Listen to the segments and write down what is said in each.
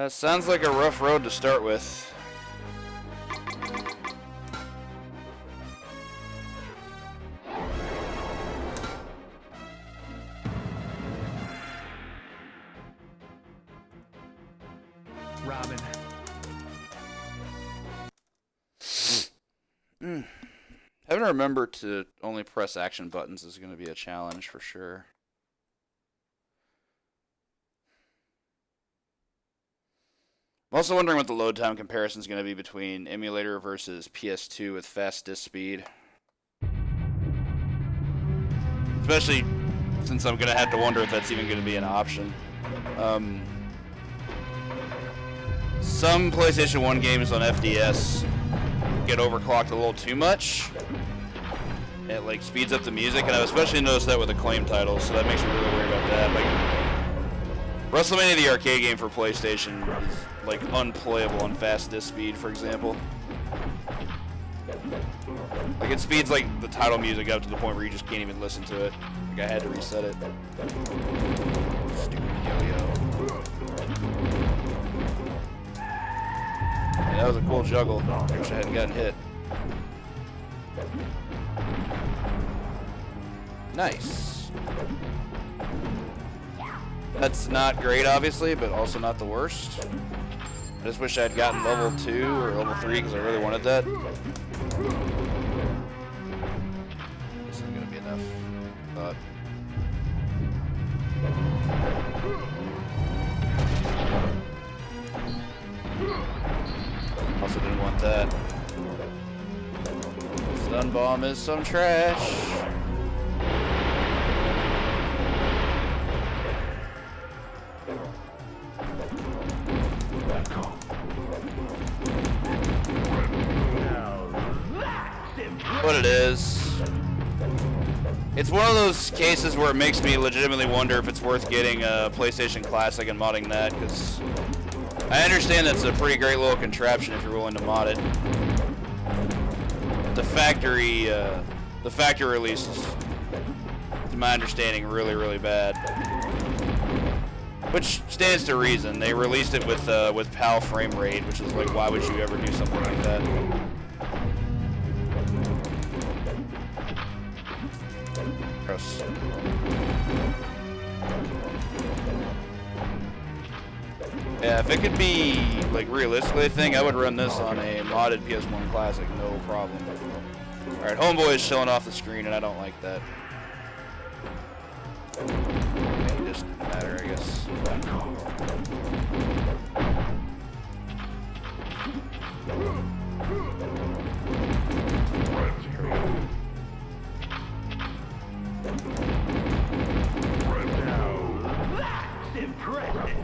Sounds like a rough road to start with. Robin. Having to remember to only press action buttons is going to be a challenge for sure. I'm also wondering what the load time comparison is going to be between emulator versus PS2 with fast disk speed. Especially since I'm going to have to wonder if that's even going to be an option. Some PlayStation 1 games on FDS get overclocked a little too much. It like speeds up the music, and I've especially noticed that with acclaimed titles, so that makes me really worried about that. Like WrestleMania the arcade game for PlayStation is like unplayable on fast disk speed, for example. Like it speeds like the title music up to the point where you just can't even listen to it. Like I had to reset it. Stupid yo-yo. Yeah, that was a cool juggle. I wish I hadn't gotten hit. Nice. That's not great, obviously, but also not the worst. I just wish I had gotten level 2 or level 3 because I really wanted that. This isn't gonna be enough. Thought. Also didn't want that. Stun bomb is some trash. What it is. It's one of those cases where it makes me legitimately wonder if it's worth getting a PlayStation Classic and modding that, because I understand that's a pretty great little contraption if you're willing to mod it. The factory release is, to my understanding, really bad. Which stands to reason. They released it with PAL frame rate, which is like, why would you ever do something like that? Gross. Yeah, if it could be like realistically a thing, I would run this on a modded PS1 Classic, no problem. Alright, Homeboy is showing off the screen and I don't like that. It just doesn't matter, I guess.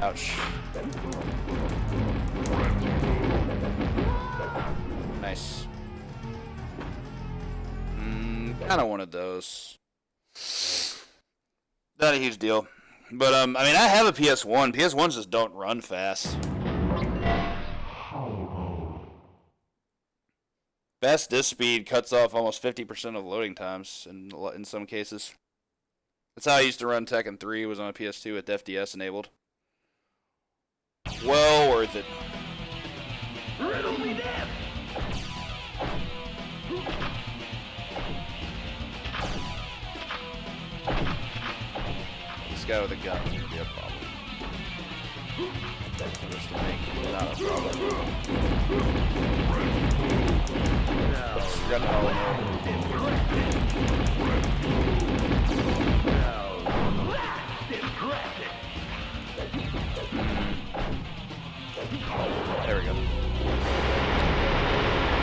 Ouch. Nice. Kinda wanted those. Not a huge deal. But, I mean, I have a PS1. PS1s just don't run fast. Fast disk speed cuts off almost 50% of loading times in some cases. That's how I used to run Tekken 3, was on a PS2 with FDS enabled. Well worth it. Riddle me them. This guy with a gun is going to be a problem. That's supposed to make not a problem. Let's gun all in There we go.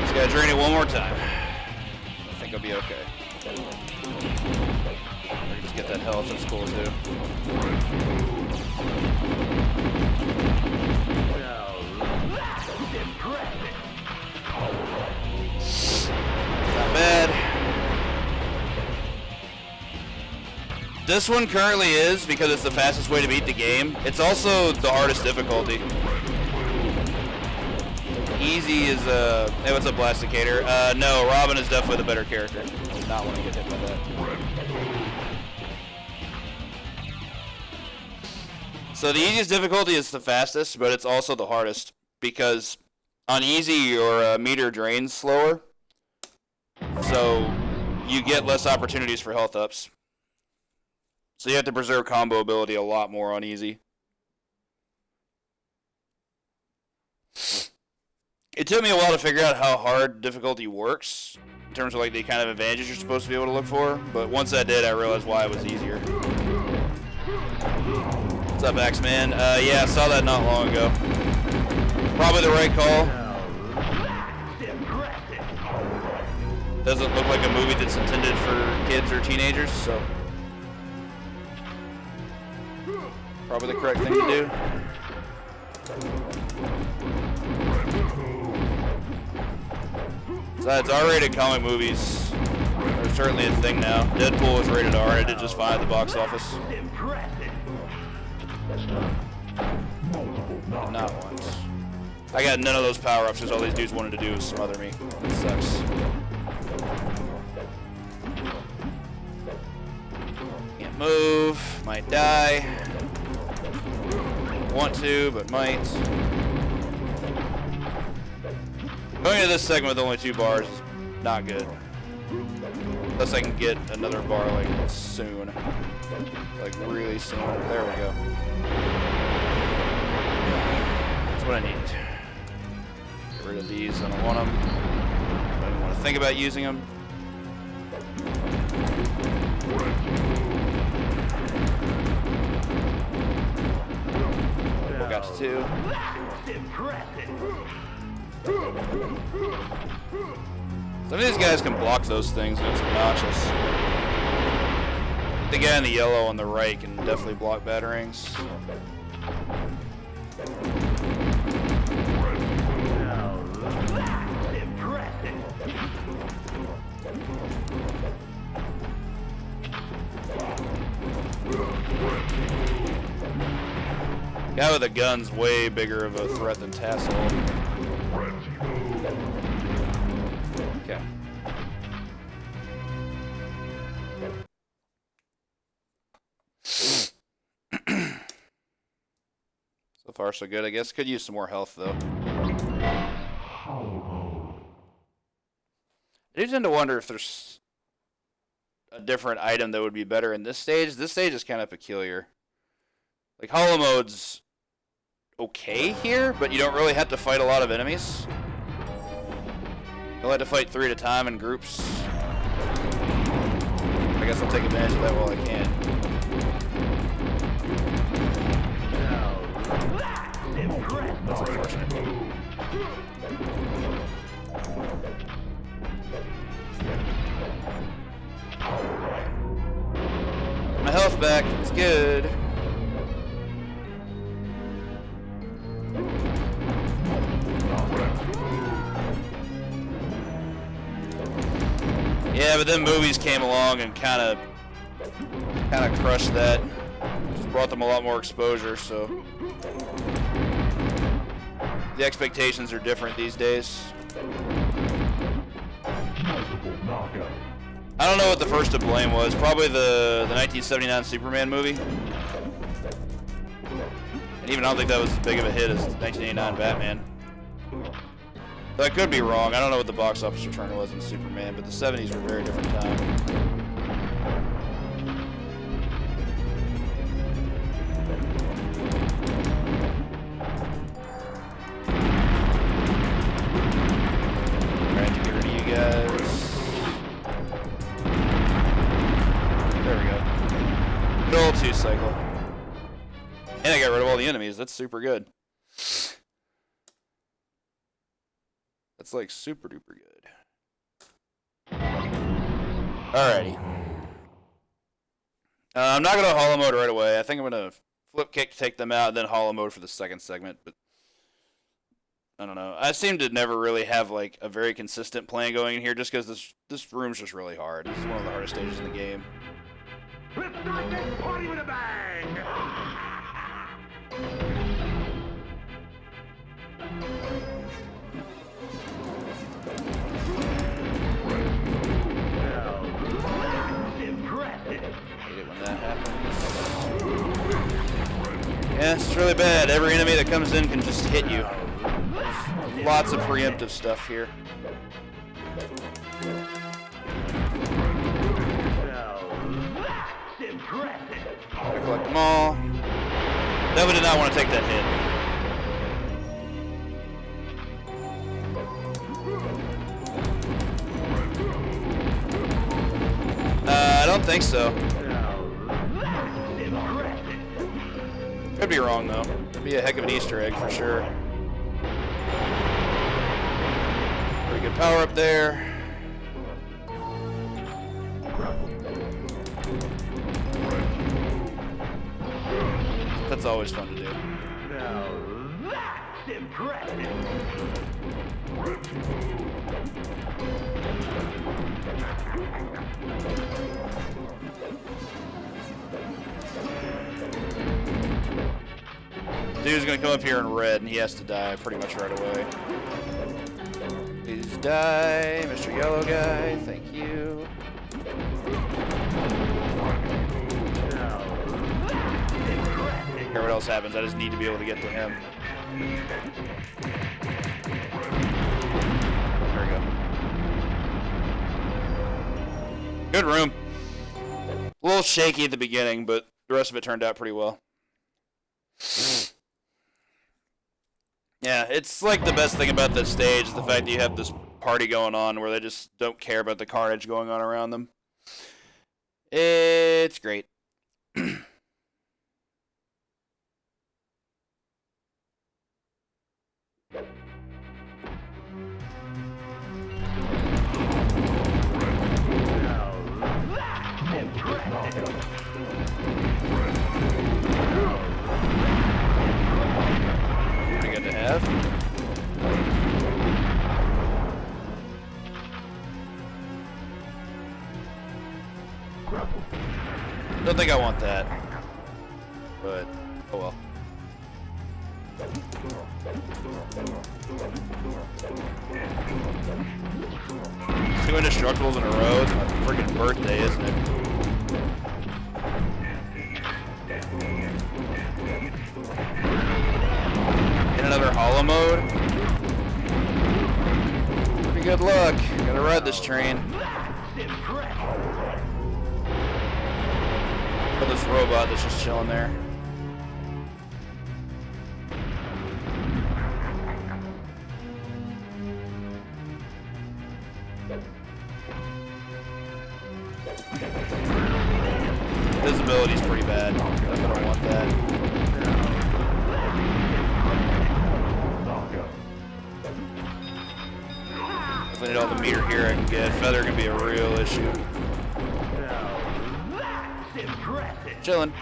Just gotta drain it one more time. I think I'll be okay. I can just get that health, that's cool too. Not bad. This one currently is, because it's the fastest way to beat the game. It's also the hardest difficulty. Easy is, hey, what's up, Blasticator? No, Robin is definitely the better character. I did not want to get hit by that. So the easiest difficulty is the fastest, but it's also the hardest because on easy your meter drains slower, so you get less opportunities for health ups. So you have to preserve combo ability a lot more on easy. It took me a while to figure out how hard difficulty works in terms of like the kind of advantages you're supposed to be able to look for, but once I did, I realized why it was easier. What's up, Axeman? Yeah, I saw that not long ago. Probably the right call. Doesn't look like a movie that's intended for kids or teenagers, so probably the correct thing to do. Besides, R-rated comic movies are certainly a thing now. Deadpool is rated R and it did just fine at the box office. Not once. I got none of those power-ups because all these dudes wanted to do was smother me. It sucks. Can't move. Might die. Want to, but might. Going into this segment with only 2 bars is not good. Unless I can get another bar like soon. Like really soon. There we go. That's what I need. Get rid of these. I don't want them. I don't even want to think about using them. Got to 2. Some of these guys can block those things and it's obnoxious. The guy in the yellow on the right can definitely block batarangs. Guy with a gun's way bigger of a threat than Tassel. Okay. So far so good, I guess. Could use some more health though. I do tend to wonder if there's a different item that would be better in this stage. This stage is kind of peculiar. Like Hollow Mode's okay here, but you don't really have to fight a lot of enemies. You'll have to fight 3 at a time in groups. I guess I'll take advantage of that while I can. That's unfortunate. My health back. It's good. Yeah, but then movies came along and kind of crushed that. Just brought them a lot more exposure, so the expectations are different these days. I don't know what the first to blame was. Probably the 1979 Superman movie. And even I don't think that was as big of a hit as 1989 Batman. But I could be wrong. I don't know what the box office return was in Superman, but the 70s were a very different time. Trying to get rid of you guys. There we go. Good old 2 cycle. And I got rid of all the enemies. That's super good. That's like super duper good. Alrighty. I'm not going to Hollow Mode right away. I think I'm going to flip kick to take them out and then Hollow Mode for the second segment. But I don't know. I seem to never really have like a very consistent plan going in here just because this room's just really hard. This is one of the hardest stages in the game. Let's start this party with a bang! Hate it when that happens. Yeah, it's really bad. Every enemy that comes in can just hit you. There's lots of preemptive stuff here. Gotta collect them all. Devil did not want to take that hit. I don't think so. Could be wrong though. Could be a heck of an Easter egg for sure. Pretty good power up there. That's always fun to do. Now that's impressive. Dude's gonna come up here in red and he has to die pretty much right away. Please die, Mr. Yellow Guy. Thank you. Care what else happens, I just need to be able to get to him. There we go. Good room. A little shaky at the beginning, but the rest of it turned out pretty well. Yeah, it's like the best thing about this stage is the fact that you have this party going on where they just don't care about the carnage going on around them. It's great. Pretty good to have. Don't think I want that, but oh well. 2 indestructibles in a row. It's my freaking birthday, isn't it? In another hollow mode. Pretty good luck. Gotta ride this train. Oh, this robot that's just chilling there. Visibility's pretty bad. I don't want that. If I need all the meter here I can get, feather can be a real issue. Chilling.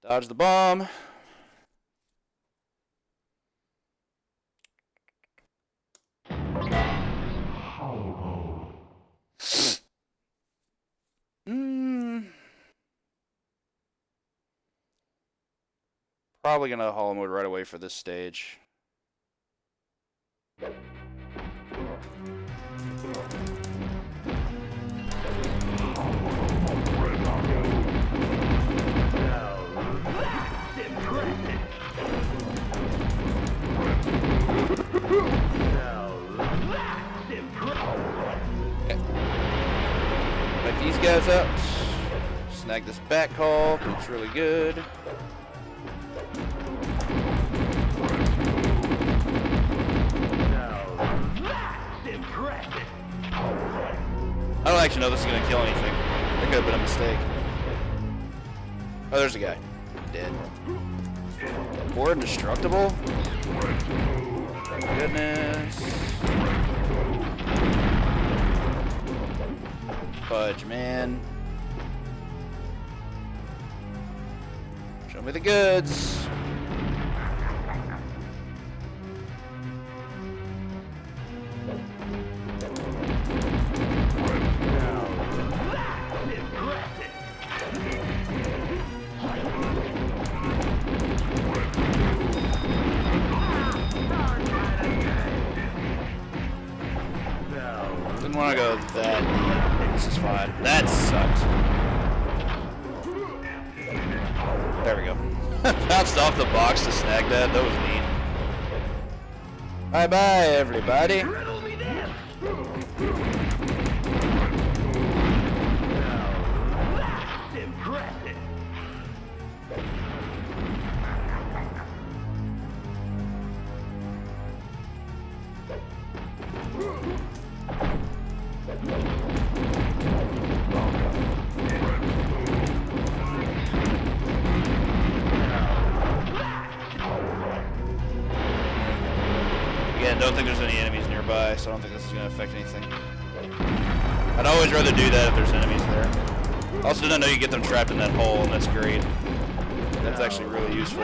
Dodge the bomb. Probably gonna hollow mode right away for this stage. Back these guys up. Snag this back call. It's really good. I don't actually know this is going to kill anything. That could have been a mistake. Oh, there's a guy. Dead. More indestructible? Thank goodness. Fudge, man. Show me the goods. Didn't want to go that deep. This is fine. That sucked. There we go. bounced off the box to snag that. That was neat. Bye bye, everybody. Riddle me this! That's impressive! Again, don't think there's any enemies nearby, so I don't think this is going to affect anything. I'd always rather do that if there's enemies there. Also didn't know you get them trapped in that hole, and that's great. That's actually really useful.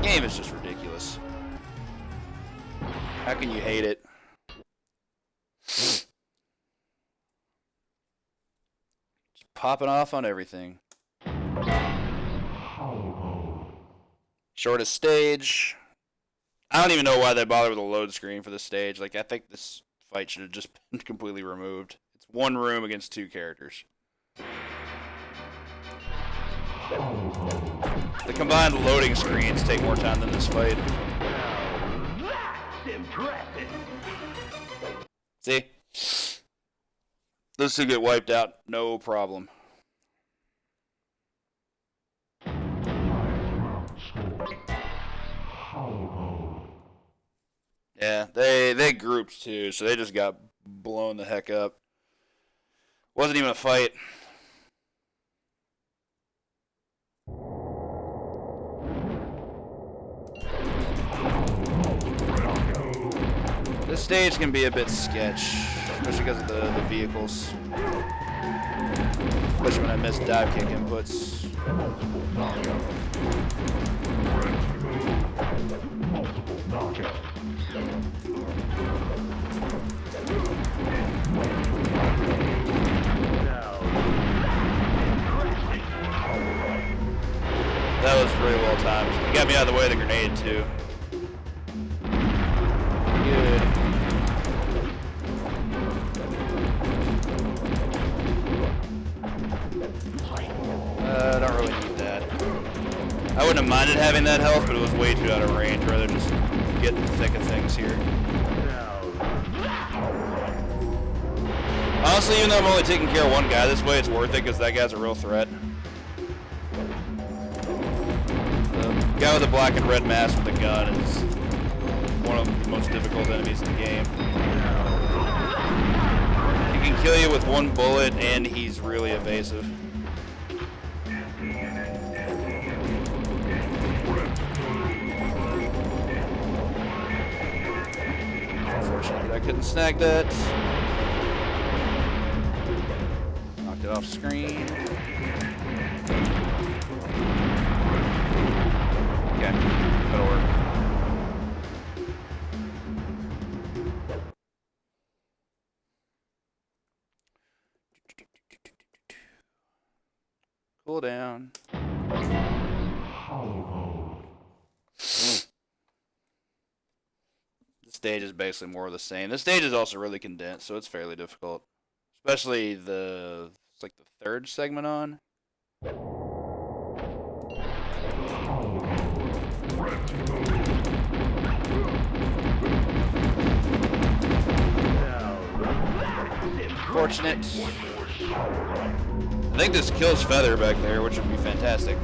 Game is just ridiculous. How can you hate it? Just popping off on everything. Shortest stage. I don't even know why they bother with a load screen for this stage. Like, I think this fight should have just been completely removed. It's one room against 2 characters. The combined loading screens take more time than this fight. That's impressive! See? Those 2 get wiped out, no problem. Yeah, they grouped too, so they just got blown the heck up. Wasn't even a fight. This stage can be a bit sketch, especially because of the vehicles. Especially when I miss dive kick inputs. That was really well timed. It got me out of the way of the grenade too. Good. I don't really need that. I wouldn't have minded having that health, but it was way too out of range. I'd rather just get in the thick of things here. Honestly, even though I'm only taking care of one guy this way, it's worth it because that guy's a real threat. The guy with the black and red mask with the gun is one of the most difficult enemies in the game. He can kill you with one bullet, and he's really evasive. Unfortunately, I couldn't snag that. Knocked it off screen. Okay, that'll work. Cool down. The stage is basically more of the same. The stage is also really condensed, so it's fairly difficult. Especially it's like the 3rd segment on. Fortunate. I think this kills Feather back there, which would be fantastic.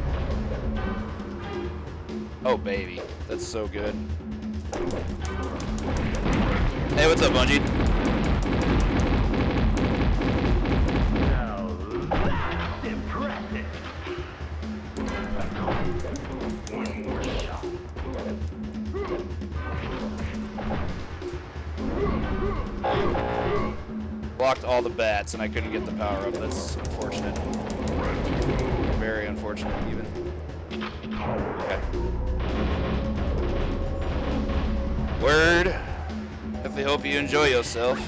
Oh, baby. That's so good. Hey, what's up, Bungie? That's impressive! One more shot. Blocked all the bats and I couldn't get the power up. That's unfortunate. Very unfortunate, even. Okay. Word. Definitely hope you enjoy yourself.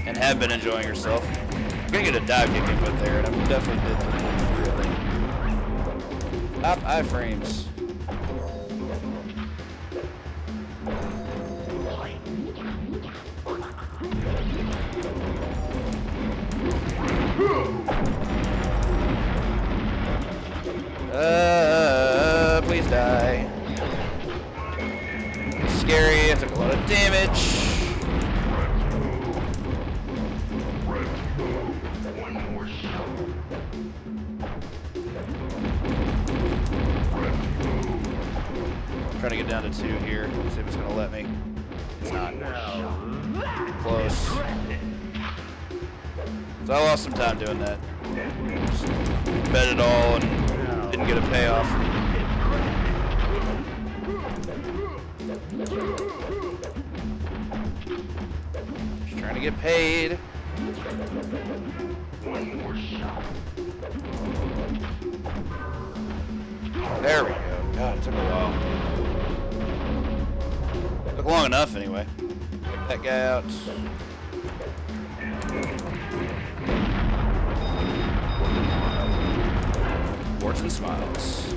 And have been enjoying yourself. I'm gonna get a dive kick input there, and I definitely did really. Top iframes. I took a lot of damage. Trying to get down to 2 here. See if it's gonna let me. It's not. Close. So I lost some time doing that. Just bet it all and didn't get a payoff. Just trying to get paid. There we go. God, it took a while. Took long enough anyway. Take that guy out. Warts and smiles.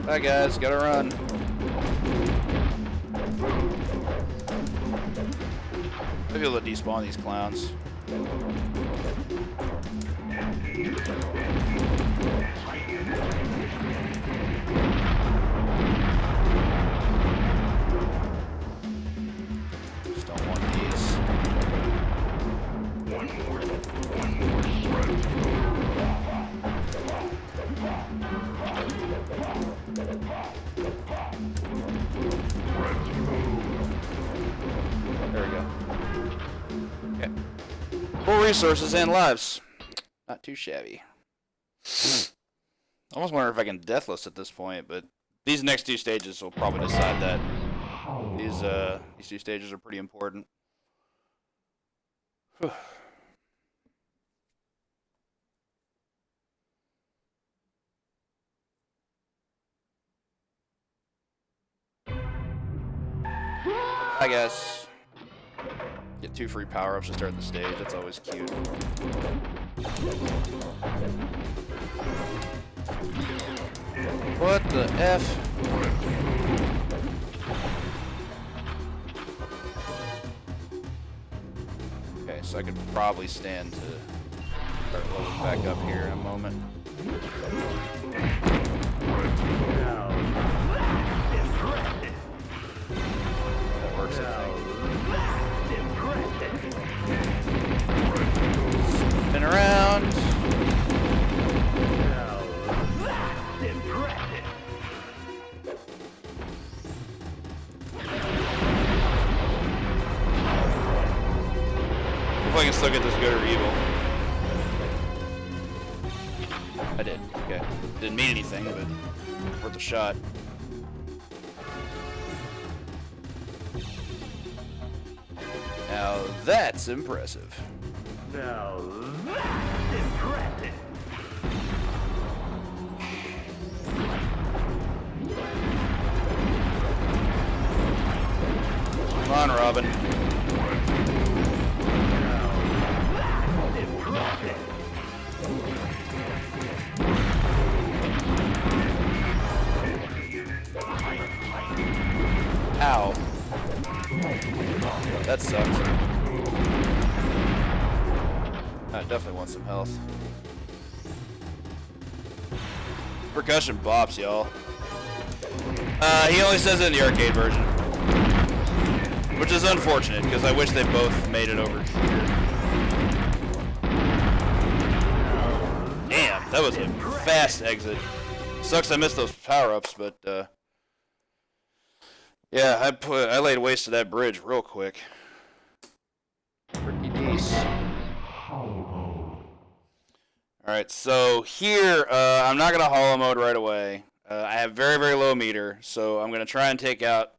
Bye guys, gotta run. I'll be able to despawn these clowns. Just don't want these. There we go. Okay. Full resources and lives. Not too shabby. I almost wonder if I can deathless at this point, but these next 2 stages will probably decide that. These 2 stages are pretty important. Whew. Hi guys. Get 2 free power-ups to start the stage. That's always cute. What the F? Okay, so I could probably stand to start loading back up here in a moment. That works, I think. Spin around. If I can still get this good or evil. I did. Okay. Didn't mean anything, but worth a shot. Now that's impressive. Now that's impressive. Come on, Robin. Ow. That sucked. I definitely want some health. Percussion bops, y'all. He only says it in the arcade version. Which is unfortunate, because I wish they both made it over here. Damn, that was a fast exit. Sucks I missed those power-ups, but yeah, I laid waste to that bridge real quick. Pretty decent. Alright, so here, I'm not going to hollow mode right away. I have very, very low meter, so I'm going to try and take out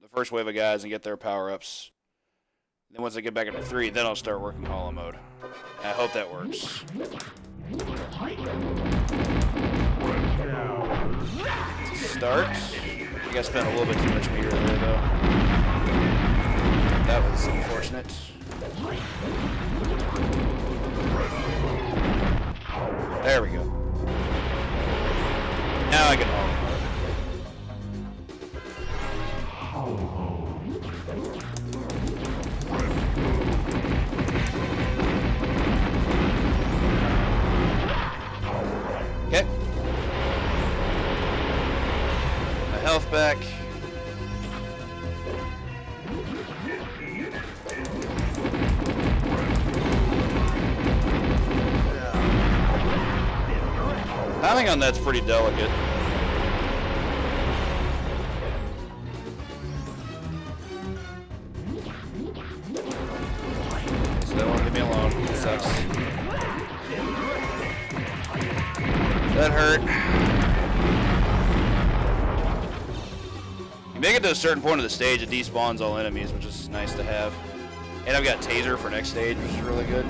the first wave of guys and get their power-ups. Then once I get back up to 3, then I'll start working hollow mode. I hope that works. Start. I think I spent a little bit too much meter there, though. That was unfortunate. There we go. Now I can hollow mode. back. Timing on that's pretty delicate. So they won't leave me alone. It sucks. That hurt. You make it to a certain point of the stage, it despawns all enemies, which is nice to have. And I've got Taser for next stage, which is really good.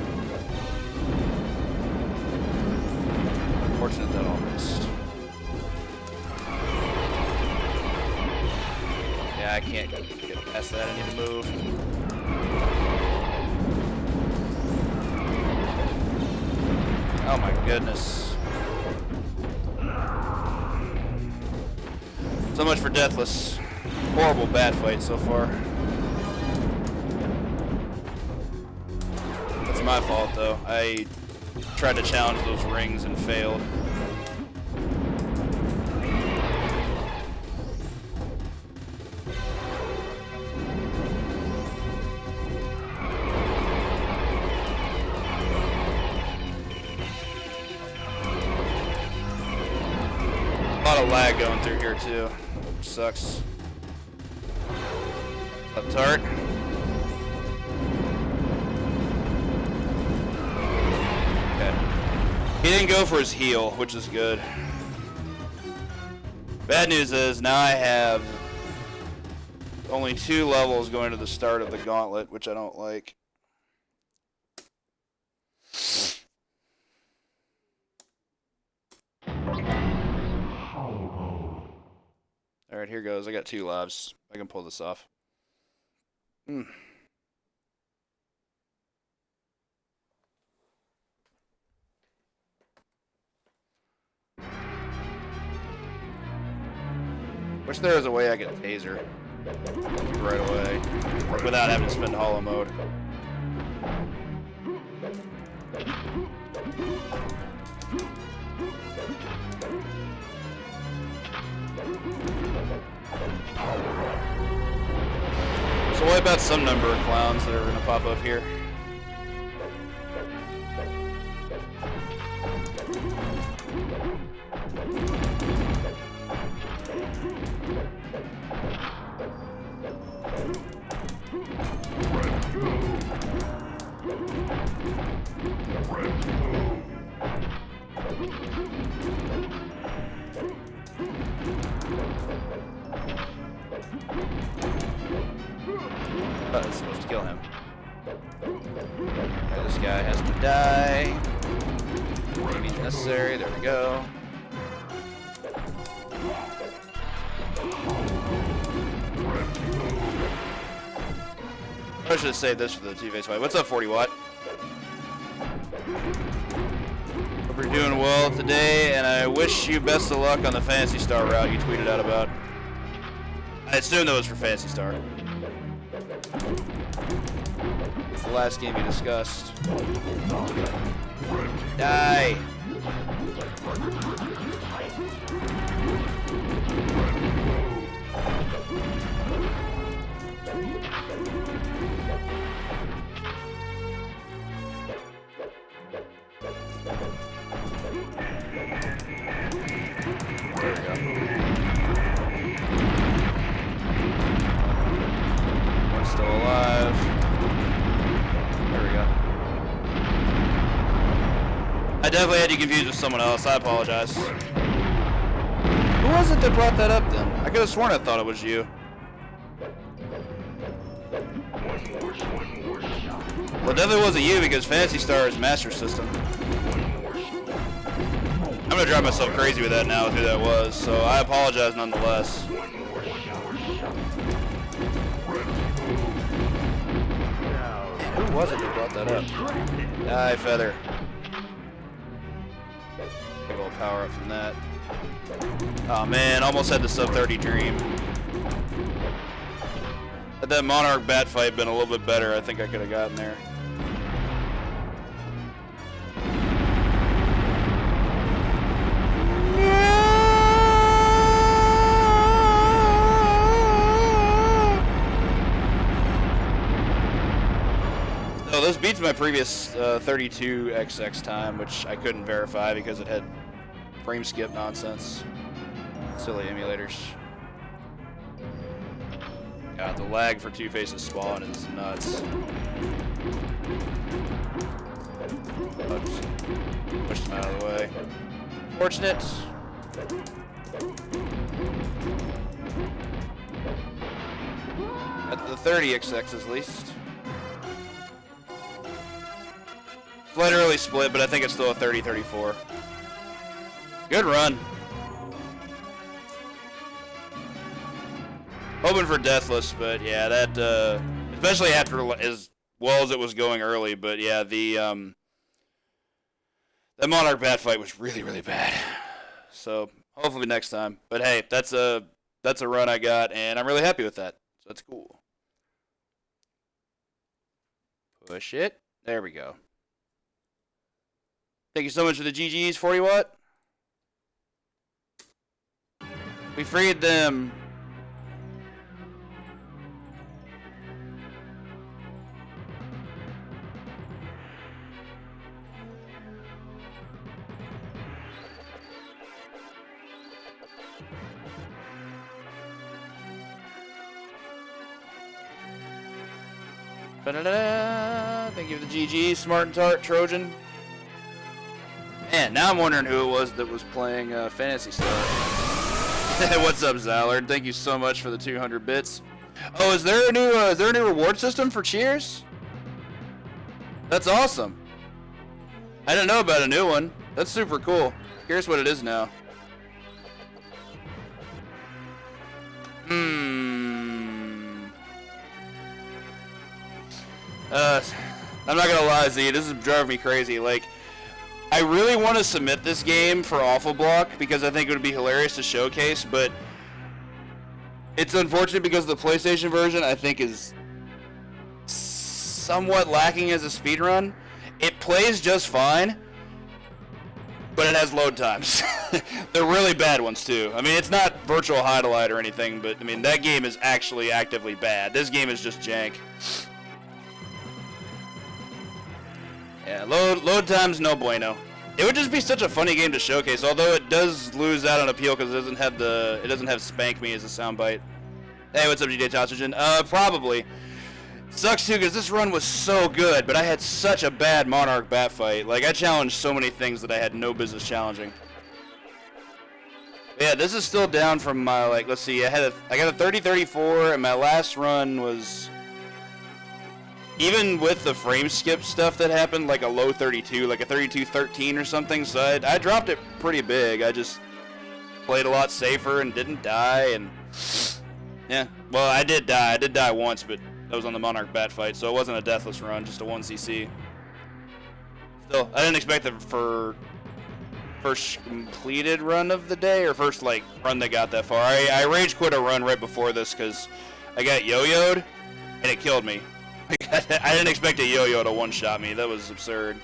Unfortunate that all missed. Yeah, I can't get past that. I need to move. Oh my goodness. So much for Deathless. Horrible bat fight so far. That's my fault though. I tried to challenge those rings and failed. A lot of lag going through here too. Sucks. Up tart. He didn't go for his heal, which is good. Bad news is now I have only 2 levels going to the start of the gauntlet, which I don't like. Alright, here goes. I got 2 lives. I can pull this off. Wish there was a way I could taser right away without having to spend hollow mode. So what about some number of clowns that are going to pop up here? Oh, it's supposed to kill him. Right, this guy has to die. Maybe it's necessary. There we go. I should have saved this for the two-phase fight. What's up, 40 Watt? Hope you're doing well today, and I wish you best of luck on the Fantasy Star route you tweeted out about. I assume that was for Fantasy Star. It's the last game you discussed. Die! There we go. One's still alive. There we go. I definitely had you confused with someone else. I apologize. Who was it that brought that up then? I could have sworn I thought it was you. Well, it definitely wasn't you because Fantasy Star is Master System. I'm gonna drive myself crazy with that now with who that was, so I apologize nonetheless. Man, who was it that brought that up? Die, Feather. Big old power up from that. Oh man, almost had the sub 30 dream. Had that Monarch bat fight been a little bit better, I think I could have gotten there. this beats my previous 32XX time, which I couldn't verify because it had frame skip nonsense. Silly emulators. God, the lag for Two Faces spawn is nuts. Oh, just pushed him out of the way. Fortunate. At the 30XX at least. Slight early split, but I think it's still a 30-34. Good run. Hoping for deathless, but yeah, that especially after as well as it was going early. But yeah, that Monarch bat fight was really, really bad. So hopefully next time. But hey, that's a run I got, and I'm really happy with that. So that's cool. Push it. There we go. Thank you so much for the GGs, 40 watt. We freed them. Ba-da-da. Thank you for the GG, Smart and Tart, Trojan. Man, now I'm wondering who it was that was playing Fantasy Star. What's up, Zallard? Thank you so much for the 200 bits. Oh, is there a new reward system for cheers? That's awesome. I didn't know about a new one. That's super cool. Curious what it is now. I'm not gonna lie, Z, this is driving me crazy. Like, I really want to submit this game for Awful Block because I think it would be hilarious to showcase, but it's unfortunate because the PlayStation version I think is somewhat lacking as a speedrun. It plays just fine, but it has load times. They're really bad ones too. I mean, it's not virtual highlight or anything, but I mean, that game is actually actively bad. This game is just jank. Yeah, load times no bueno. It would just be such a funny game to showcase, although it does lose out on appeal because it doesn't have Spank Me as a soundbite. Hey, what's up, DJ Tostogen? Probably. Sucks too because this run was so good, but I had such a bad Monarch bat fight. Like, I challenged so many things that I had no business challenging. But yeah, this is still down from my, like, let's see, I got a 30-34, and my last run was, even with the frame skip stuff that happened, like a low 32, like a 32-13 or something, so I dropped it pretty big. I just played a lot safer and didn't die, and yeah. Well, I did die. I did die once, but that was on the Monarch bat fight, so it wasn't a deathless run, just a 1cc. Still, I didn't expect it for first completed run of the day, or first, like, run that got that far. I rage quit a run right before this because I got yo-yoed, and it killed me. I didn't expect a yo-yo to one-shot me. That was absurd.